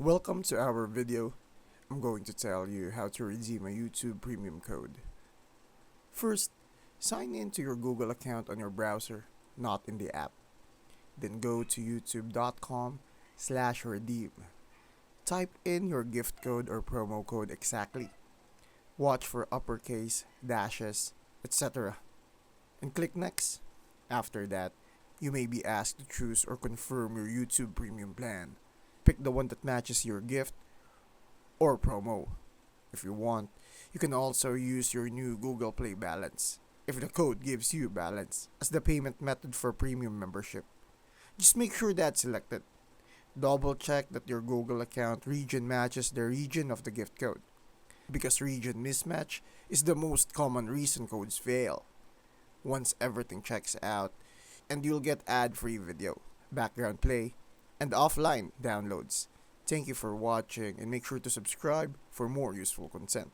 Welcome to our video. I'm going to tell you how to redeem a YouTube premium code. First, sign in to your Google account on your browser, not in the app. Then go to youtube.com/redeem. Type in your gift code or promo code exactly. Watch for uppercase, dashes, etc. And click next. After that, you may be asked to choose or confirm your YouTube premium plan. Pick the one that matches your gift or promo. If you want, you can also use your new Google Play balance, if the code gives you balance, as the payment method for premium membership. Just make sure that's selected. Double check that your Google account region matches the region of the gift code, because region mismatch is the most common reason codes fail. Once everything checks out, and you'll get ad-free video, background play, and offline downloads. Thank you for watching and make sure to subscribe for more useful content.